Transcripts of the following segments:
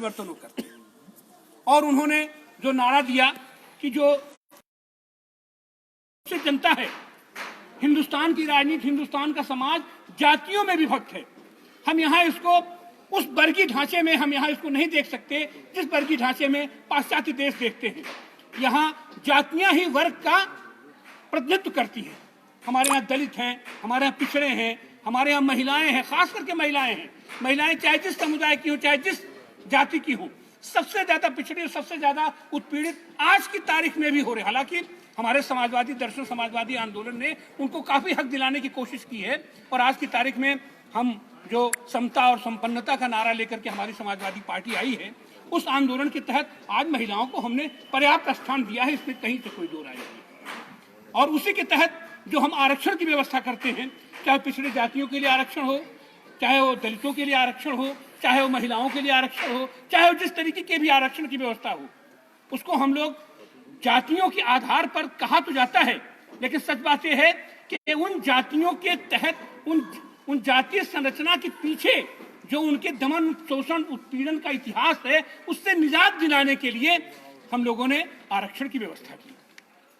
परिवर्तनों करते हैं। और उन्होंने जो नारा दिया कि जो जनता है, हिंदुस्तान की राजनीति, हिंदुस्तान का समाज जातियों में विभक्त है। हम यहाँ इसको उस वर्गीय ढांचे में हम यहाँ इसको नहीं देख सकते जिस वर्गीय ढांचे में पाश्चात्य देश देखते हैं। यहाँ जातियां ही वर्ग का प्रतिनिधित्व करती हैं। हमारे यहाँ दलित हैं, हमारे यहाँ पिछड़े हैं, हमारे यहाँ महिलाएं हैं, खास करके महिलाएं हैं। महिलाएं चाहे जिस समुदाय की हो, चाहे जिस जाति की हो, सबसे ज्यादा पिछड़े, सबसे ज्यादा उत्पीड़ित आज की तारीख में भी हो रहे। हालांकि हमारे समाजवादी दर्शन, समाजवादी आंदोलन ने उनको काफी हक दिलाने की कोशिश की है और आज की तारीख में हम जो समता और संपन्नता का नारा लेकर के हमारी समाजवादी पार्टी आई है, उस आंदोलन के तहत आज महिलाओं को हमने पर्याप्त स्थान दिया है, इसमें कहीं से कोई दो राय नहीं। और उसी के तहत जो हम आरक्षण की व्यवस्था करते हैं, चाहे पिछड़े जातियों के लिए आरक्षण हो, चाहे वो दलितों के लिए आरक्षण हो, चाहे वो महिलाओं के लिए आरक्षण हो, चाहे वो जिस तरीके के भी आरक्षण की व्यवस्था हो, उसको हम लोग जातियों के आधार पर कहा तो जाता है, लेकिन सच बात यह है कि उन जातियों के तहत उन जातीय संरचना के पीछे जो उनके दमन, शोषण, उत्पीड़न का इतिहास है, उससे निजात दिलाने के लिए हम लोगों ने आरक्षण की व्यवस्था की।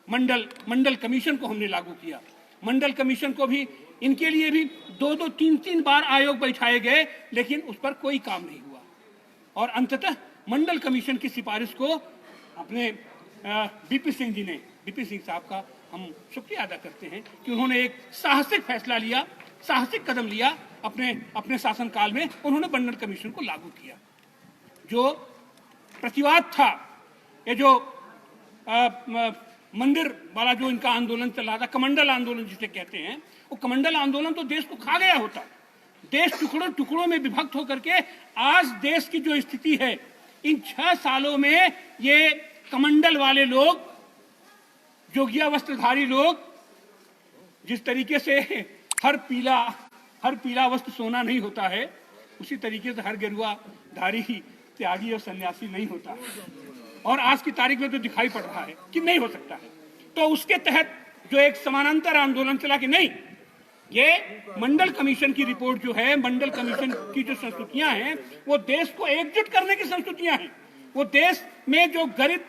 मंडल कमीशन को हमने लागू किया। मंडल कमीशन को भी, इनके लिए भी 2-2, 3-3 बार आयोग बैठाए गए, लेकिन उस पर कोई काम नहीं हुआ। और अंततः मंडल कमीशन की सिफारिश को अपने बीपी सिंह साहब का हम शुक्रिया अदा करते हैं कि उन्होंने एक साहसिक फैसला लिया, साहसिक कदम लिया अपने शासनकाल में। उन्होंने मंडल कमीशन को लागू किया। जो प्रतिवाद था, ये जो मंदिर वाला जो इनका आंदोलन चल रहा था, कमंडल आंदोलन जिसे कहते हैं, वो कमंडल आंदोलन तो देश को खा गया होता। देश टुकड़ों टुकड़ों में विभक्त होकर के आज देश की जो स्थिति है, इन 6 सालों में ये कमंडल वाले लोग, जोगिया वस्त्रधारी लोग, जिस तरीके से हर पीला वस्त्र सोना नहीं होता है, उसी तरीके से हर गेरुआ धारी त्यागी और सन्यासी नहीं होता। और आज की तारीख में तो दिखाई पड़ रहा है कि नहीं हो सकता है। तो उसके तहत जो एक समानांतर आंदोलन चला कि नहीं, ये मंडल कमीशन की रिपोर्ट जो है, मंडल कमीशन की जो संस्तुतियां हैं, वो देश को एकजुट करने की संस्तुतियां हैं। वो देश में जो गरीब,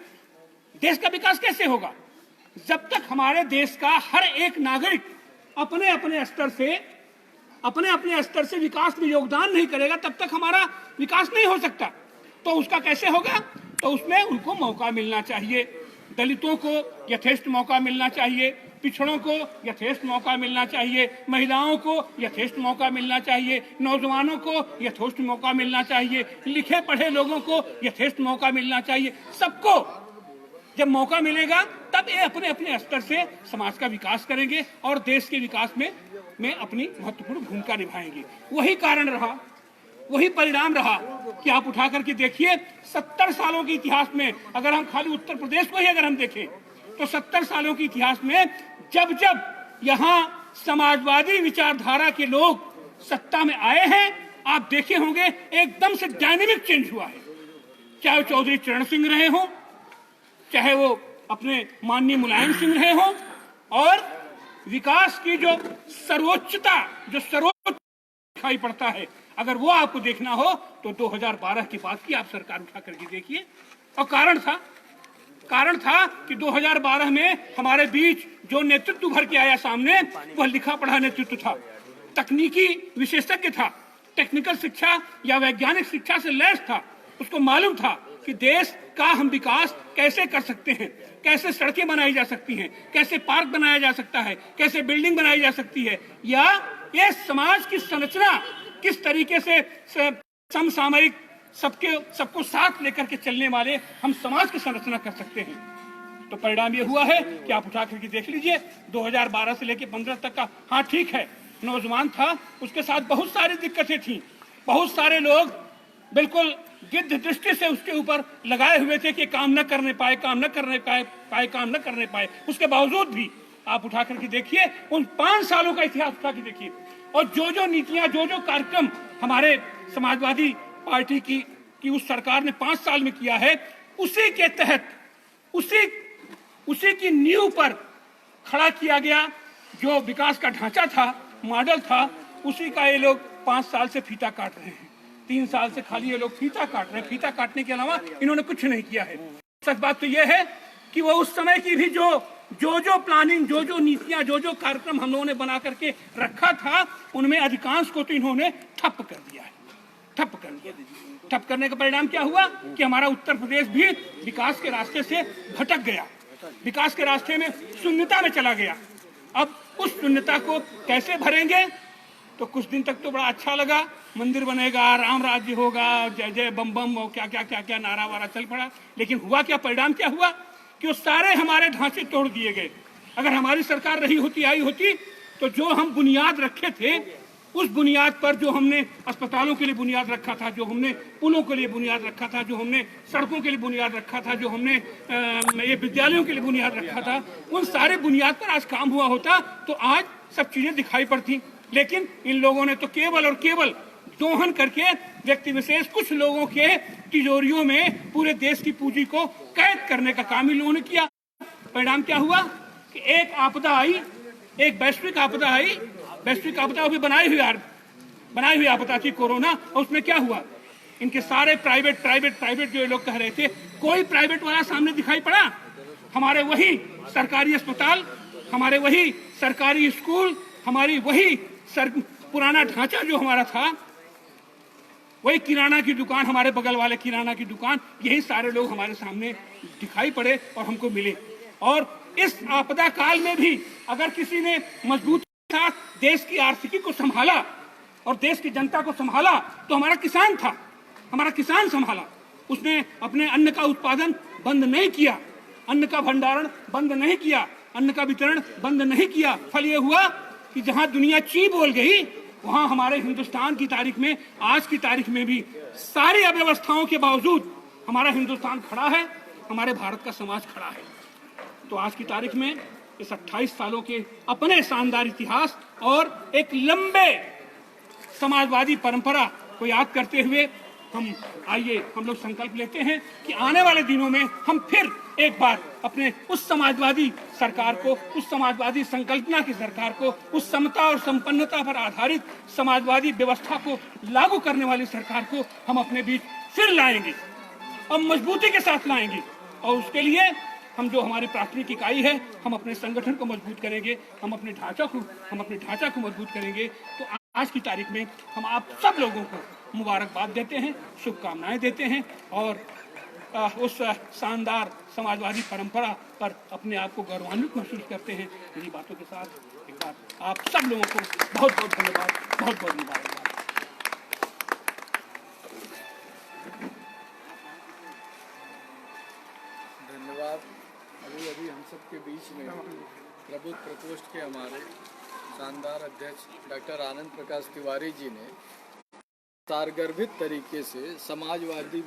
देश का विकास कैसे होगा जब तक हमारे देश का हर एक नागरिक अपने अपने स्तर से विकास में योगदान नहीं करेगा, तब तक हमारा विकास नहीं हो सकता। तो उसका कैसे होगा? तो उसमें उनको मौका मिलना चाहिए। दलितों को यथेष्ट मौका मिलना चाहिए, पिछड़ों को यथेष्ट मौका मिलना चाहिए, महिलाओं को यथेष्ट मौका मिलना चाहिए, नौजवानों को यथेष्ट मौका मिलना चाहिए, लिखे पढ़े लोगों को यथेष्ट मौका मिलना चाहिए। सबको जब मौका मिलेगा तब ये अपने अपने स्तर से समाज का विकास करेंगे और देश के विकास में अपनी महत्वपूर्ण भूमिका निभाएंगे। वही कारण रहा, वही परिणाम रहा कि आप उठा करके देखिए 70 सालों के इतिहास में, अगर हम खाली उत्तर प्रदेश को ही अगर हम देखें तो 70 सालों के इतिहास में जब यहाँ समाजवादी विचारधारा के लोग सत्ता में आए हैं, आप देखे होंगे एकदम से डायनेमिक चेंज हुआ है। चाहे वो चौधरी चरण सिंह रहे हों, चाहे वो अपने माननीय मुलायम सिंह रहे हों, और विकास की जो सर्वोच्च दिखाई पड़ता है, अगर वो आपको देखना हो तो 2012 की बात की आप सरकार उठा करके देखिए। और कारण था कि 2012 में हमारे बीच जो नेतृत्व भर के आया सामने, वह लिखा पढ़ा नेतृत्व था, तकनीकी विशेषज्ञ था, टेक्निकल शिक्षा या वैज्ञानिक शिक्षा से लैस था। उसको मालूम था कि देश का हम विकास कैसे कर सकते हैं, कैसे सड़कें बनाई जा सकती हैं, कैसे पार्क बनाया जा सकता है, कैसे बिल्डिंग बनाई जा सकती है, या ये समाज की संरचना किस तरीके से समसामयिक सबको साथ लेकर के चलने वाले हम समाज की संरचना कर सकते हैं। तो परिणाम ये हुआ है कि आप उठा करके देख लीजिए 2012 से लेकर 15 तक का। हाँ ठीक है, नौजवान था, उसके साथ बहुत सारी दिक्कतें थी, बहुत सारे लोग बिल्कुल गिद्ध दृष्टि से उसके ऊपर लगाए हुए थे कि काम न करने पाए। उसके बावजूद भी आप उठा करके देखिए, उन 5 सालों का इतिहास उठा के देखिए, और जो नीतियां, जो कार्यक्रम हमारे समाजवादी पार्टी की उस सरकार ने 5 साल में किया है, उसी के तहत उसी की नींव पर खड़ा किया गया जो विकास का ढांचा था, मॉडल था, उसी का ये लोग 5 साल से फीता काट रहे हैं। 3 साल से खाली ये लोग फीता काट रहे हैं। फीता काटने के अलावा इन्होंने कुछ नहीं किया है। सच बात तो ये है कि वो उस समय की भी जो प्लानिंग, जो नीतियां, जो कार्यक्रम हम लोगों ने बना करके रखा था, उनमें अधिकांश को तो इन्होंने ठप कर दिया है। ठप कर दिया। ठप करने का परिणाम क्या हुआ कि हमारा उत्तर प्रदेश भी विकास के रास्ते से भटक गया, विकास के रास्ते में शून्यता में चला गया। अब उस शून्यता को कैसे भरेंगे? तो कुछ दिन तक तो बड़ा अच्छा लगा, मंदिर बनेगा, राम राज्य होगा, जय जय बम बम और क्या नारा वारा चल पड़ा। लेकिन हुआ क्या? परिणाम क्या हुआ कि वो सारे हमारे ढांचे तोड़ दिए गए। अगर हमारी सरकार रही होती, आई होती, तो जो हम बुनियाद रखे थे, उस बुनियाद पर जो हमने अस्पतालों के लिए बुनियाद रखा था, जो हमने पुलों के लिए बुनियाद रखा था, जो हमने सड़कों के लिए बुनियाद रखा था, जो हमने ये विद्यालयों के लिए बुनियाद रखा था, उन सारे बुनियाद पर आज काम हुआ होता तो आज सब चीजें दिखाई पड़ती। लेकिन इन लोगों ने तो केवल और केवल दोहन करके व्यक्ति विशेष कुछ लोगों के तिजोरियों में पूरे देश की पूंजी को कैद करने का काम इन लोगों ने किया। परिणाम क्या हुआ कि एक आपदा आई, एक वैश्विक आपदा आई। वैश्विक आपदा भी बनाई हुई आपदा थी कोरोना। और उसमें क्या हुआ? इनके सारे प्राइवेट जो ये लोग कह रहे थे, कोई प्राइवेट वाला सामने दिखाई पड़ा? हमारे वही सरकारी अस्पताल, हमारे वही सरकारी स्कूल, हमारी वही पुराना ढांचा जो हमारा था, वही किराना की दुकान, हमारे बगल वाले किराना की दुकान, यही सारे लोग हमारे सामने दिखाई पड़े और हमको मिले। और इस आपदा काल में भी अगर किसी ने मजबूती के साथ देश की आर्थिकी को संभाला और देश की जनता को संभाला, तो हमारा किसान था। हमारा किसान संभाला। उसने अपने अन्न का उत्पादन बंद नहीं किया, अन्न का भंडारण बंद नहीं किया, अन्न का वितरण बंद नहीं किया। फल ये हुआ कि जहां दुनिया ची बोल गई, वहां हमारे हिंदुस्तान की तारीख में, आज की तारीख में भी सारी अव्यवस्थाओं के बावजूद हमारा हिंदुस्तान खड़ा है, हमारे भारत का समाज खड़ा है। तो आज की तारीख में इस 28 सालों के अपने शानदार इतिहास और एक लंबे समाजवादी परंपरा को याद करते हुए हम लोग संकल्प लेते हैं कि आने वाले दिनों में हम फिर एक बार अपने उस समाजवादी सरकार को, उस समाजवादी संकल्पना की सरकार को, उस समता और संपन्नता पर आधारित समाजवादी व्यवस्था को लागू करने वाली सरकार को हम अपने बीच फिर लाएंगे और मजबूती के साथ लाएंगे। और उसके लिए हम जो हमारी प्राथमिक इकाई है, हम अपने संगठन को मजबूत करेंगे, हम अपने ढांचा को मजबूत करेंगे। तो आज की तारीख में हम आप सब लोगों को मुबारकबाद देते हैं, शुभकामनाएं देते हैं और उस शानदार समाजवादी परंपरा पर अपने आप को गौरवान्वित महसूस करते हैं। इन्हीं बातों के साथ एक बार आप सब लोगों को बहुत बहुत धन्यवाद, बहुत बहुत मुबारकबाद। धन्यवाद। अभी हम सबके बीच में प्रबुद्ध प्रकोष्ठ के हमारे शानदार अध्यक्ष डॉक्टर आनंद प्रकाश तिवारी जी ने सारगर्भित तरीके से समाजवादी